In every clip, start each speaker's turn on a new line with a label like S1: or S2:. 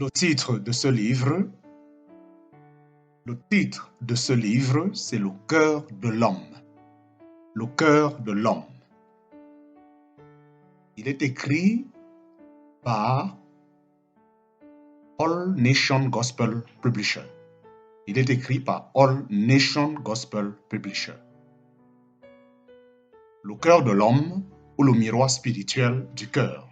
S1: Le titre de ce livre, c'est Le cœur de l'homme. Le cœur de l'homme. Il est écrit par All Nation Gospel Publisher. Il est écrit par All Nation Gospel Publisher. Le cœur de l'homme ou le miroir spirituel du cœur.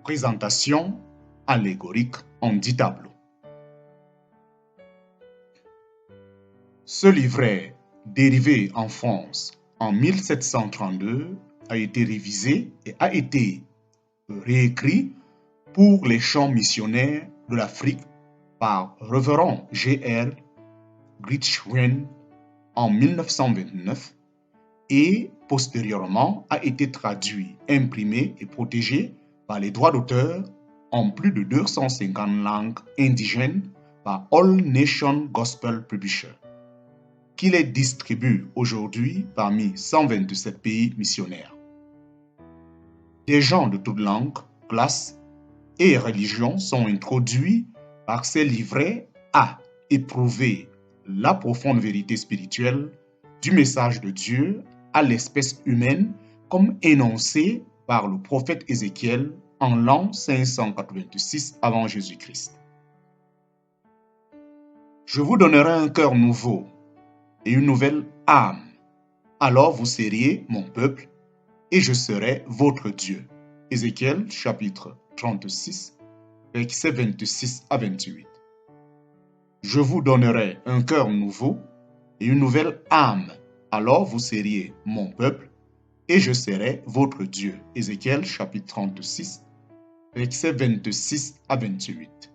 S1: Présentation allégorique en 10 tableaux. Ce livret, dérivé en France en 1732, a été révisé et a été réécrit pour les chants missionnaires de l'Afrique par Révérend G.R. Gritschwin en 1929 et postérieurement a été traduit, imprimé et protégé par les droits d'auteur en plus de 250 langues indigènes par All Nation Gospel Publisher, qui les distribue aujourd'hui parmi 127 pays missionnaires. Des gens de toutes langues, classes et religions sont introduits par ces livrets à éprouver la profonde vérité spirituelle du message de Dieu à l'espèce humaine comme énoncé par le prophète Ézéchiel en l'an 586 avant Jésus-Christ. Je vous donnerai un cœur nouveau et une nouvelle âme. Alors vous seriez mon peuple et je serai votre Dieu. Ézéchiel chapitre 36, versets 26 à 28. Je vous donnerai un cœur nouveau et une nouvelle âme. Alors vous seriez mon peuple et je serai votre Dieu. Ézéchiel chapitre 36, versets 26 à 28.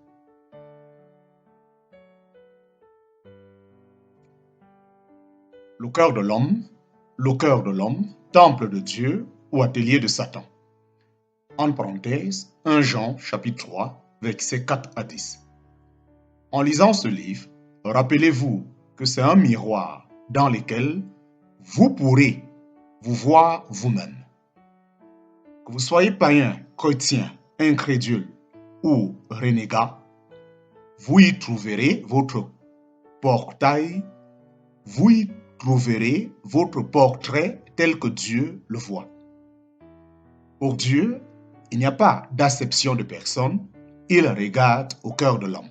S1: Le cœur de l'homme, temple de Dieu ou atelier de Satan. En parenthèse, 1 Jean chapitre 3, versets 4 à 10. En lisant ce livre, rappelez-vous que c'est un miroir dans lequel vous pourrez vous voir vous-même. Que vous soyez païen, chrétien, incrédule ou renégat, vous y trouverez votre portail, vous y trouverez votre portrait tel que Dieu le voit. Pour Dieu, il n'y a pas d'acception de personne, il regarde au cœur de l'homme.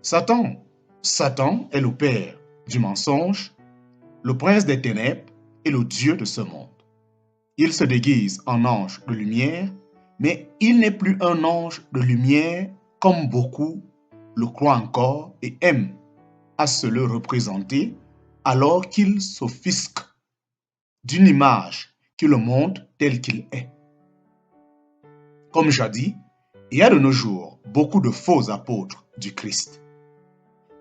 S1: Satan est le père du mensonge, le prince des ténèbres et le Dieu de ce monde. Il se déguise en ange de lumière, mais il n'est plus un ange de lumière comme beaucoup le croient encore et aiment à se le représenter alors qu'il s'offusque d'une image qui le montre tel qu'il est. Comme jadis, il y a de nos jours beaucoup de faux apôtres du Christ.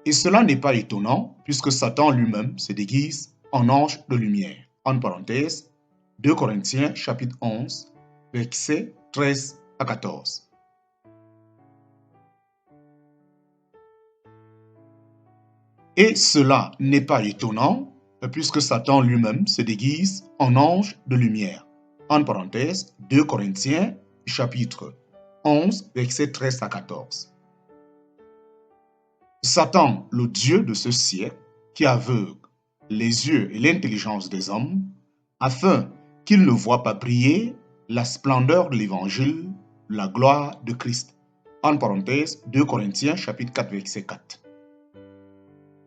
S1: Et cela n'est pas étonnant puisque Satan lui-même se déguise en ange de lumière. En parenthèse, 2 Corinthiens chapitre 11, versets 13 à 14. Et cela n'est pas étonnant puisque Satan lui-même se déguise en ange de lumière. En parenthèse, 2 Corinthiens chapitre 11, versets 13 à 14. Satan, le Dieu de ce siècle, qui aveugle les yeux et l'intelligence des hommes, afin qu'ils ne voient pas briller la splendeur de l'Évangile, la gloire de Christ. En parenthèse, 2 Corinthiens chapitre 4, verset 4.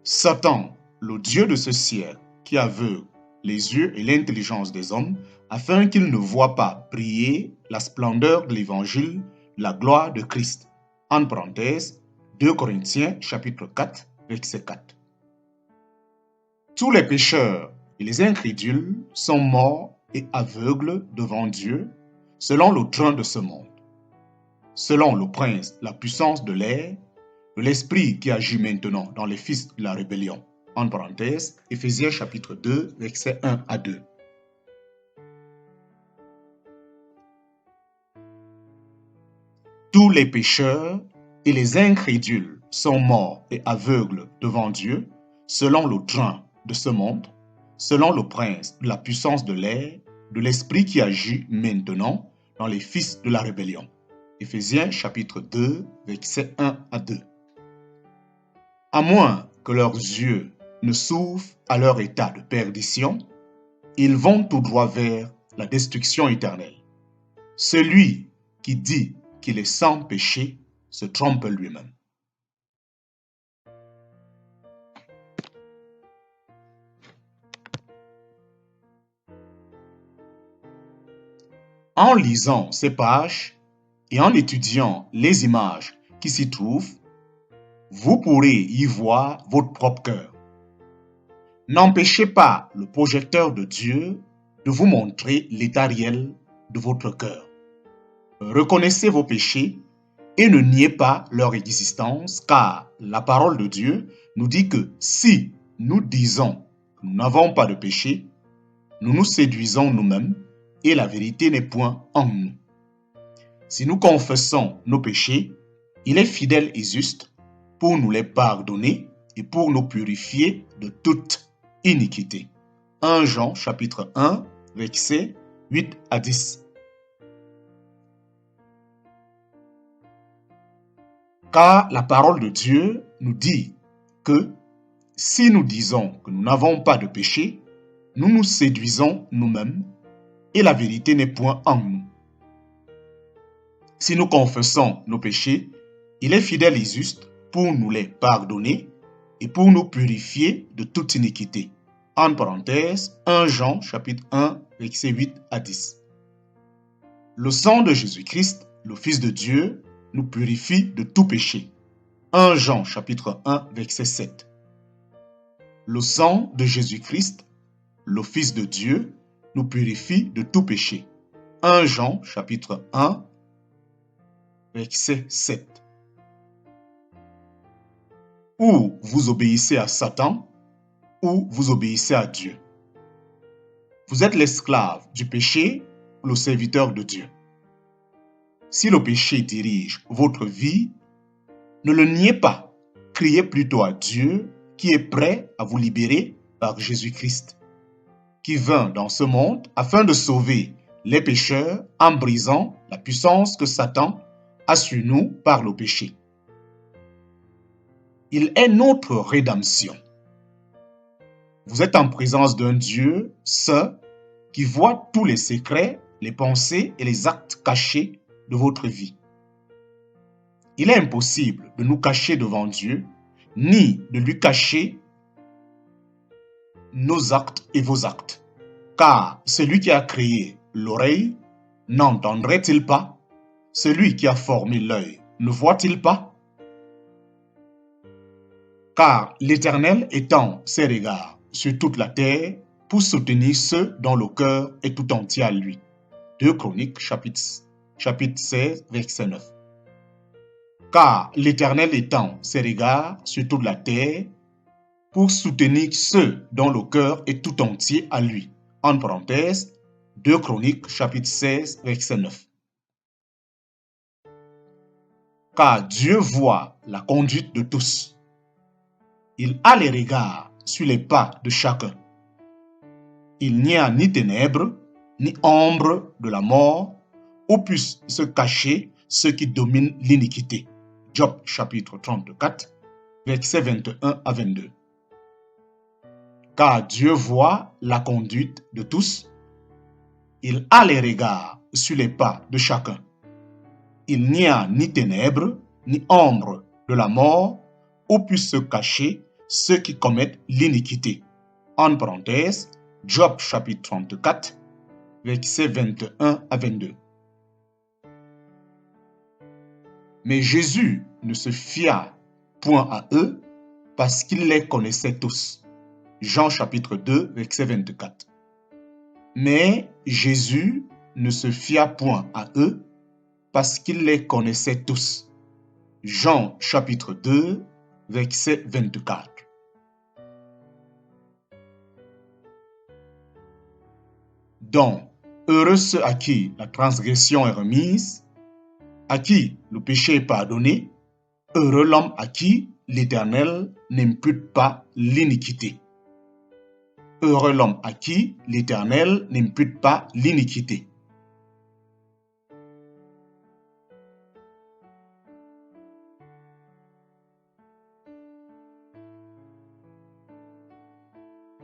S1: Satan, le Dieu de ce siècle, qui aveugle les yeux et l'intelligence des hommes, afin qu'ils ne voient pas briller la splendeur de l'Évangile, la gloire de Christ. En parenthèse, 2 Corinthiens chapitre 4, verset 4. Tous les pécheurs et les incrédules sont morts et aveugles devant Dieu, selon le train de ce monde. Selon le prince, la puissance de l'air, de l'esprit qui agit maintenant dans les fils de la rébellion. En parenthèse, Éphésiens chapitre 2, versets 1 à 2. Tous les pécheurs et les incrédules sont morts et aveugles devant Dieu, selon le train de ce monde, selon le prince de la puissance de l'air, de l'esprit qui agit maintenant dans les fils de la rébellion. Éphésiens chapitre 2, versets 1 à 2. À moins que leurs yeux ne s'ouvrent à leur état de perdition, ils vont tout droit vers la destruction éternelle. Celui qui dit qu'il est sans péché se trompe lui-même. En lisant ces pages et en étudiant les images qui s'y trouvent, vous pourrez y voir votre propre cœur. N'empêchez pas le projecteur de Dieu de vous montrer l'état réel de votre cœur. Reconnaissez vos péchés et ne niez pas leur existence, car la parole de Dieu nous dit que si nous disons que nous n'avons pas de péché, nous nous séduisons nous-mêmes et la vérité n'est point en nous. Si nous confessons nos péchés, il est fidèle et juste pour nous les pardonner et pour nous purifier de toute iniquité. 1 Jean chapitre 1, versets 8 à 10. Car la parole de Dieu nous dit que si nous disons que nous n'avons pas de péché, nous nous séduisons nous-mêmes et la vérité n'est point en nous. Si nous confessons nos péchés, il est fidèle et juste pour nous les pardonner et pour nous purifier de toute iniquité. En parenthèse, 1 Jean chapitre 1, versets 8 à 10. Le sang de Jésus-Christ, le Fils de Dieu, nous purifie de tout péché. 1 Jean chapitre 1, verset 7. Le sang de Jésus-Christ, le Fils de Dieu, nous purifie de tout péché. 1 Jean chapitre 1, verset 7. Ou vous obéissez à Satan, ou vous obéissez à Dieu. Vous êtes l'esclave du péché ou le serviteur de Dieu. Si le péché dirige votre vie, ne le niez pas. Criez plutôt à Dieu qui est prêt à vous libérer par Jésus-Christ, qui vint dans ce monde afin de sauver les pécheurs en brisant la puissance que Satan a sur nous par le péché. Il est notre rédemption. Vous êtes en présence d'un Dieu saint qui voit tous les secrets, les pensées et les actes cachés de votre vie. Il est impossible de nous cacher devant Dieu, ni de lui cacher nos actes et vos actes. Car celui qui a créé l'oreille, n'entendrait-il pas? Celui qui a formé l'œil, ne voit-il pas? Car l'Éternel étend ses regards sur toute la terre pour soutenir ceux dont le cœur est tout entier à lui. 2 Chroniques, chapitre 16, verset 9. Car l'Éternel étend ses regards sur toute la terre pour soutenir ceux dont le cœur est tout entier à lui. En parenthèse, 2 Chroniques, chapitre 16, verset 9. Car Dieu voit la conduite de tous. Il a les regards sur les pas de chacun. Il n'y a ni ténèbres, ni ombre de la mort, où puissent se cacher ceux qui dominent l'iniquité. Job chapitre 34, versets 21 à 22. Car Dieu voit la conduite de tous. Il a les regards sur les pas de chacun. Il n'y a ni ténèbres, ni ombre de la mort, où puissent se cacher ceux qui commettent l'iniquité. En parenthèse, Job chapitre 34, versets 21 à 22. Mais Jésus ne se fia point à eux parce qu'il les connaissait tous. Jean chapitre 2, verset 24. Mais Jésus ne se fia point à eux parce qu'il les connaissait tous. Jean chapitre 2, verset 24. Donc, heureux ceux à qui la transgression est remise, à qui le péché est pardonné, heureux l'homme à qui l'Éternel n'impute pas l'iniquité. Heureux l'homme à qui l'Éternel n'impute pas l'iniquité.